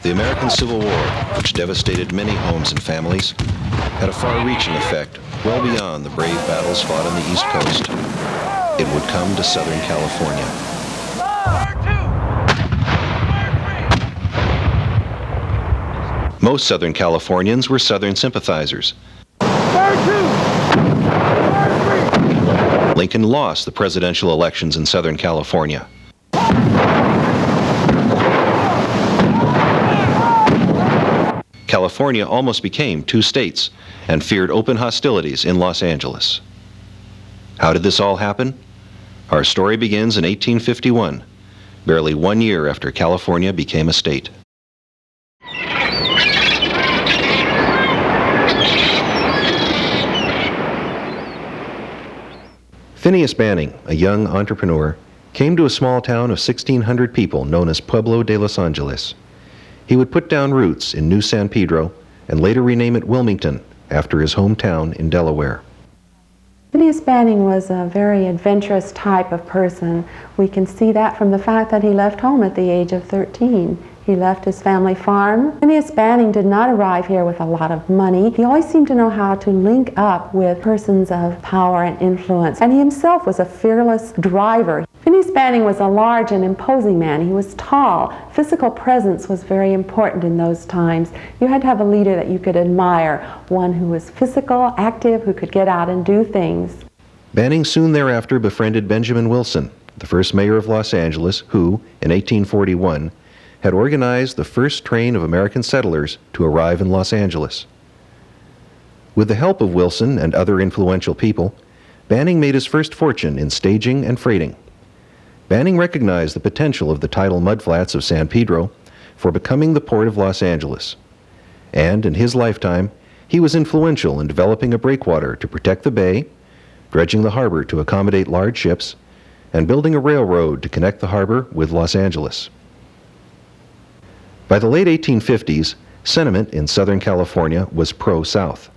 The American Civil War, which devastated many homes and families, had a far-reaching effect well beyond the brave battles fought on the East Coast. It would come to Southern California. Most Southern Californians were Southern sympathizers. Lincoln lost the presidential elections in Southern California. California almost became two states and feared open hostilities in Los Angeles. How did this all happen? Our story begins in 1851, barely 1 year after California became a state. Phineas Banning, a young entrepreneur, came to a small town of 1,600 people known as Pueblo de Los Angeles. He would put down roots in New San Pedro and later rename it Wilmington after his hometown in Delaware. Phineas Banning was a very adventurous type of person. We can see that from the fact that he left home at the age of 13. He left his family farm. Phineas Banning did not arrive here with a lot of money. He always seemed to know how to link up with persons of power and influence. And he himself was a fearless driver. Phineas Banning was a large and imposing man. He was tall. Physical presence was very important in those times. You had to have a leader that you could admire, one who was physical, active, who could get out and do things. Banning soon thereafter befriended Benjamin Wilson, the first mayor of Los Angeles, who, in 1841, had organized the first train of American settlers to arrive in Los Angeles. With the help of Wilson and other influential people, Banning made his first fortune in staging and freighting. Banning recognized the potential of the tidal mudflats of San Pedro for becoming the port of Los Angeles. And in his lifetime, he was influential in developing a breakwater to protect the bay, dredging the harbor to accommodate large ships, and building a railroad to connect the harbor with Los Angeles. By the late 1850s, sentiment in Southern California was pro-South.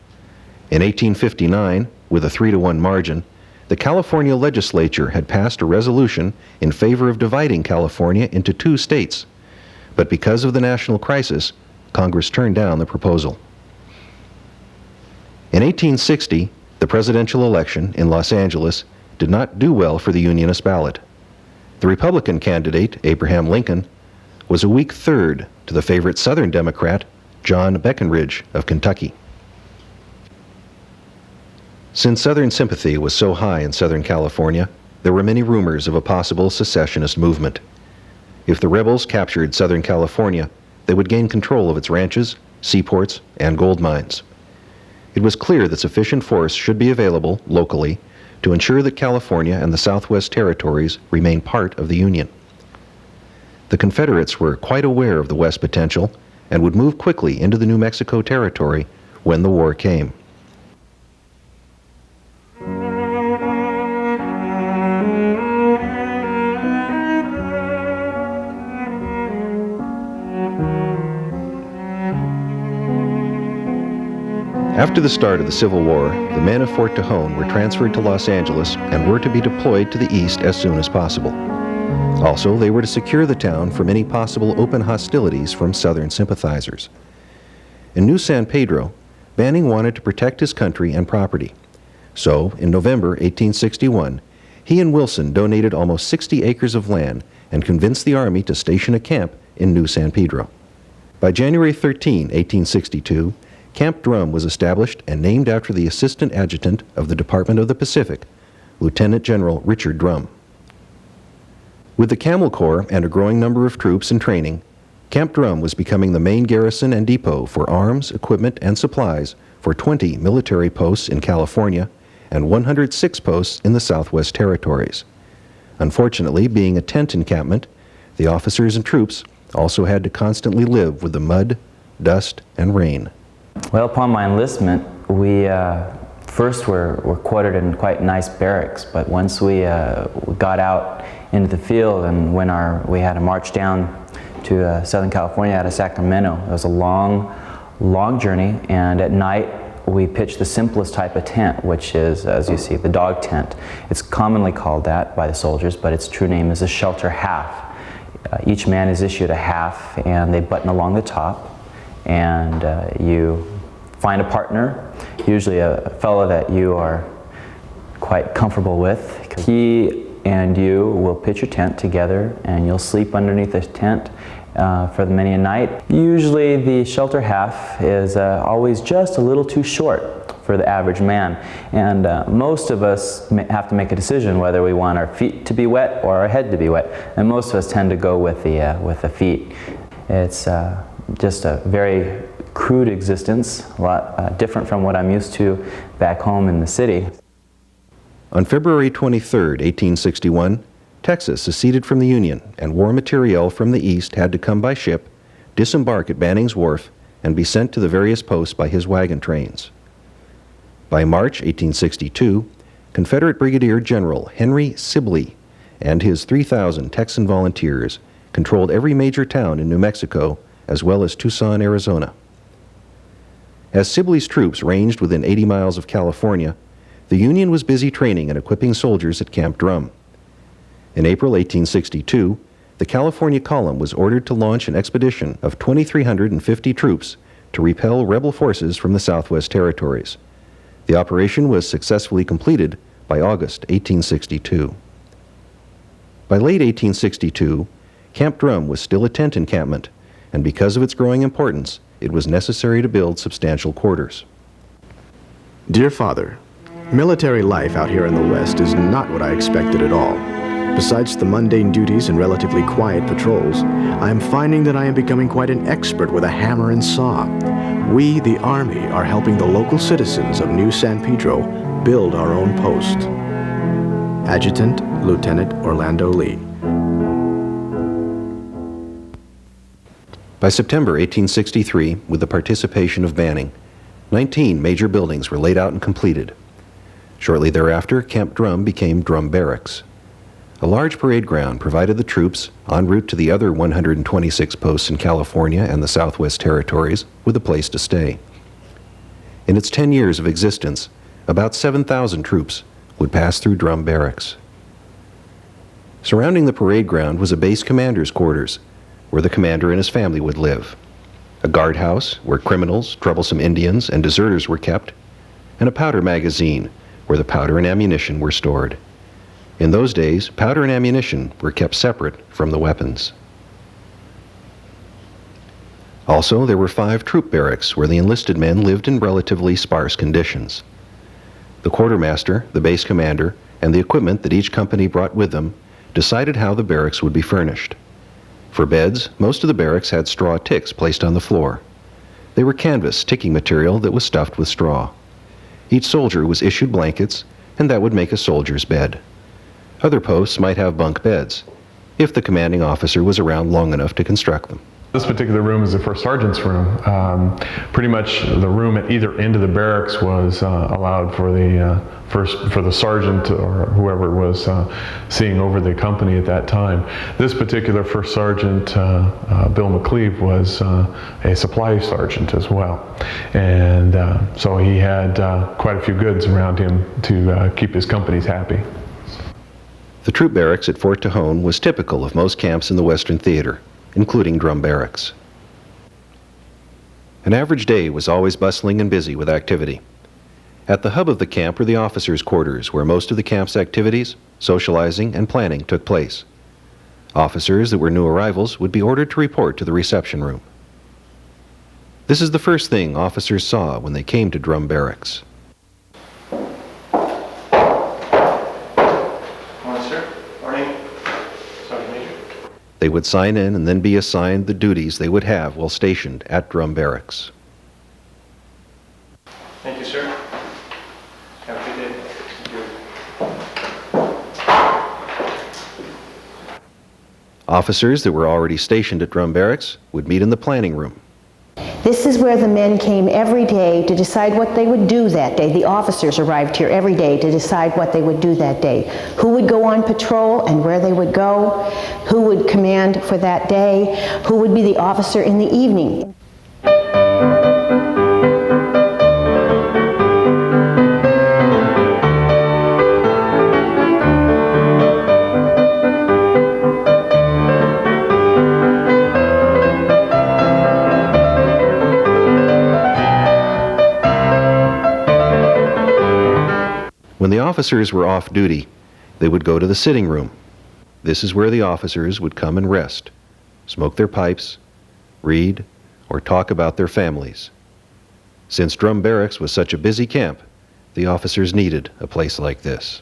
In 1859, with a 3-to-1 margin, the California legislature had passed a resolution in favor of dividing California into two states, but because of the national crisis, Congress turned down the proposal. In 1860, the presidential election in Los Angeles did not do well for the Unionist ballot. The Republican candidate, Abraham Lincoln, was a weak third to the favorite Southern Democrat, John Breckinridge of Kentucky. Since Southern sympathy was so high in Southern California, there were many rumors of a possible secessionist movement. If the rebels captured Southern California, they would gain control of its ranches, seaports, and gold mines. It was clear that sufficient force should be available locally to ensure that California and the Southwest Territories remain part of the Union. The Confederates were quite aware of the West's potential and would move quickly into the New Mexico Territory when the war came. After the start of the Civil War, the men of Fort Tejon were transferred to Los Angeles and were to be deployed to the east as soon as possible. Also, they were to secure the town from any possible open hostilities from Southern sympathizers. In New San Pedro, Banning wanted to protect his country and property. So, in November 1861, he and Wilson donated almost 60 acres of land and convinced the Army to station a camp in New San Pedro. By January 13, 1862, Camp Drum was established and named after the Assistant Adjutant of the Department of the Pacific, Lieutenant General Richard Drum. With the Camel Corps and a growing number of troops in training, Camp Drum was becoming the main garrison and depot for arms, equipment, and supplies for 20 military posts in California and 106 posts in the Southwest Territories. Unfortunately, being a tent encampment, the officers and troops also had to constantly live with the mud, dust, and rain. Well, upon my enlistment, we first were quartered in quite nice barracks, but once we got out into the field and when we had to march down to Southern California out of Sacramento, it was a long journey, and at night we pitched the simplest type of tent, which is, as you see, the dog tent. It's commonly called that by the soldiers, but its true name is a shelter half. Each man is issued a half, and they button along the top, and you find a partner, usually a fellow that you are quite comfortable with. He and you will pitch your tent together, and you'll sleep underneath the tent for many a night. Usually the shelter half is always just a little too short for the average man, and most of us have to make a decision whether we want our feet to be wet or our head to be wet, and most of us tend to go with the feet. It's just a very crude existence, a lot different from what I'm used to back home in the city. On February 23, 1861, Texas seceded from the Union, and war materiel from the east had to come by ship, disembark at Banning's Wharf, and be sent to the various posts by his wagon trains. By March 1862, Confederate Brigadier General Henry Sibley and his 3,000 Texan volunteers controlled every major town in New Mexico, as well as Tucson, Arizona. As Sibley's troops ranged within 80 miles of California, the Union was busy training and equipping soldiers at Camp Drum. In April 1862, the California Column was ordered to launch an expedition of 2,350 troops to repel rebel forces from the Southwest Territories. The operation was successfully completed by August 1862. By late 1862, Camp Drum was still a tent encampment, and because of its growing importance, it was necessary to build substantial quarters. Dear Father, military life out here in the West is not what I expected at all. Besides the mundane duties and relatively quiet patrols, I am finding that I am becoming quite an expert with a hammer and saw. We, the Army, are helping the local citizens of New San Pedro build our own post. Adjutant Lieutenant Orlando Lee. By September 1863, with the participation of Banning, 19 major buildings were laid out and completed. Shortly thereafter, Camp Drum became Drum Barracks. A large parade ground provided the troops, en route to the other 126 posts in California and the Southwest Territories, with a place to stay. In its 10 years of existence, about 7,000 troops would pass through Drum Barracks. Surrounding the parade ground was a base commander's quarters, where the commander and his family would live, a guardhouse where criminals, troublesome Indians, and deserters were kept, and a powder magazine where the powder and ammunition were stored. In those days, powder and ammunition were kept separate from the weapons. Also, there were 5 troop barracks where the enlisted men lived in relatively sparse conditions. The quartermaster, the base commander, and the equipment that each company brought with them decided how the barracks would be furnished. For beds, most of the barracks had straw ticks placed on the floor. They were canvas ticking material that was stuffed with straw. Each soldier was issued blankets, and that would make a soldier's bed. Other posts might have bunk beds, if the commanding officer was around long enough to construct them. This particular room is the first sergeant's room. Pretty much the room at either end of the barracks was allowed for the sergeant or whoever was seeing over the company at that time. This particular first sergeant, Bill McCleve, was a supply sergeant as well, and so he had quite a few goods around him to keep his companies happy. The troop barracks at Fort Tejon was typical of most camps in the Western Theater, including Drum Barracks. An average day was always bustling and busy with activity. At the hub of the camp were the officers' quarters, where most of the camp's activities, socializing, and planning took place. Officers that were new arrivals would be ordered to report to the reception room. This is the first thing officers saw when they came to Drum Barracks. They would sign in and then be assigned the duties they would have while stationed at Drum Barracks. Thank you, sir. Have a good day. Thank you. Officers that were already stationed at Drum Barracks would meet in the planning room. This is where the men came every day to decide what they would do that day. The officers arrived here every day to decide what they would do that day. Who would go on patrol and where they would go, who would command for that day, who would be the officer in the evening. When the officers were off duty, they would go to the sitting room. This is where the officers would come and rest, smoke their pipes, read, or talk about their families. Since Drum Barracks was such a busy camp, the officers needed a place like this.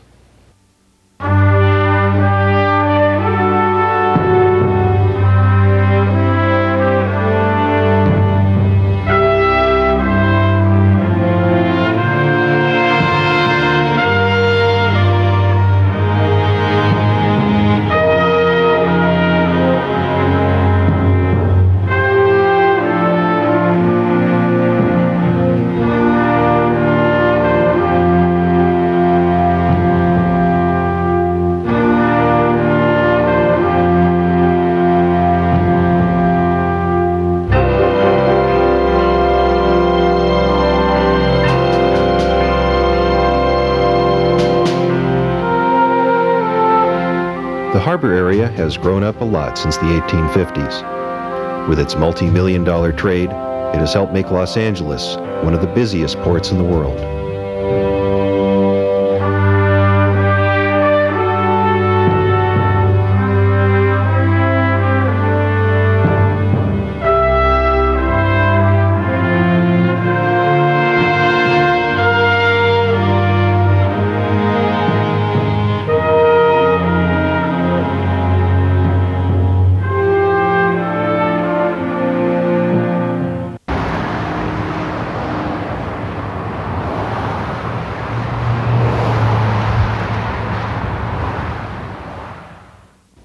The harbor area has grown up a lot since the 1850s. With its multi-million-dollar trade, it has helped make Los Angeles one of the busiest ports in the world.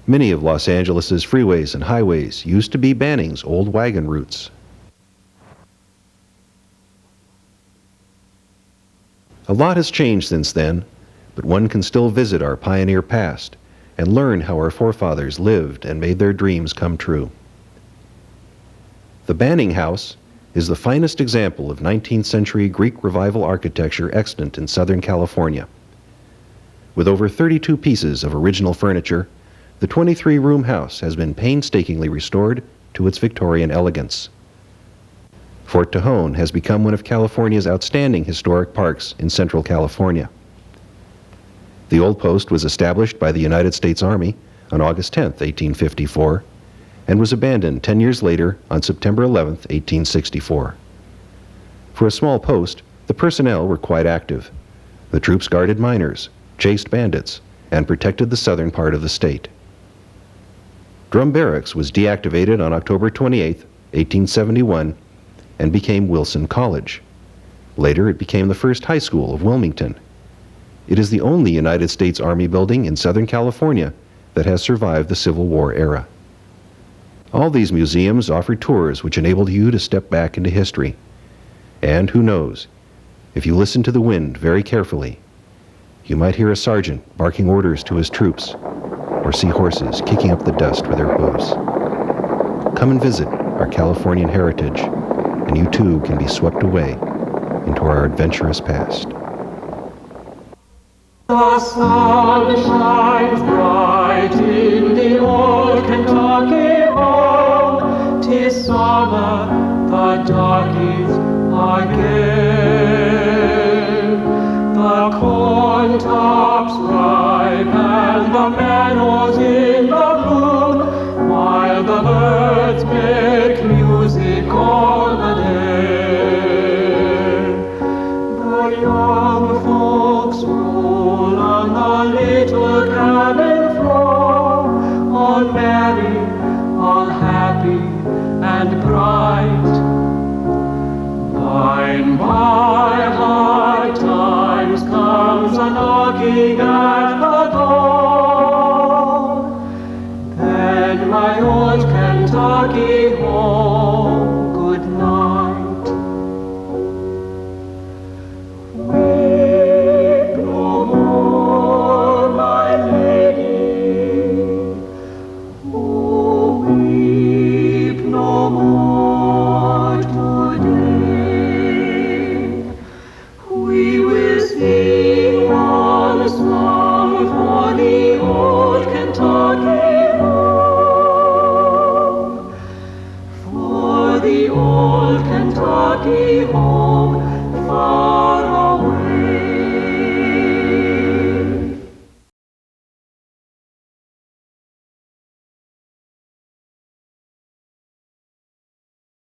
Many of Los Angeles's freeways and highways used to be Banning's old wagon routes. A lot has changed since then, but one can still visit our pioneer past and learn how our forefathers lived and made their dreams come true. The Banning House is the finest example of 19th century Greek Revival architecture extant in Southern California. With over 32 pieces of original furniture, the 23-room house has been painstakingly restored to its Victorian elegance. Fort Tejon has become one of California's outstanding historic parks in Central California. The old post was established by the United States Army on August 10, 1854, and was abandoned 10 years later on September 11, 1864. For a small post, the personnel were quite active. The troops guarded miners, chased bandits, and protected the southern part of the state. Drum Barracks was deactivated on October 28, 1871, and became Wilson College. Later, it became the first high school of Wilmington. It is the only United States Army building in Southern California that has survived the Civil War era. All these museums offer tours which enable you to step back into history. And who knows, if you listen to the wind very carefully, you might hear a sergeant barking orders to his troops, or see horses kicking up the dust with their hooves. Come and visit our Californian heritage, and you too can be swept away into our adventurous past. The sun shines bright in the old Kentucky home. 'Tis summer, the darkies are gay. The corn tops ripe and the meadows in the bloom, while the birds make music all the day. The young folks roll on the little cabin floor, all merry, all happy and bright. By and by, hard times comes a-knocking at the door. Then my old Kentucky home, good night. Weep no more, my lady. Oh, weep no more today. We will sing one song for the old Kentucky home, for the old Kentucky home.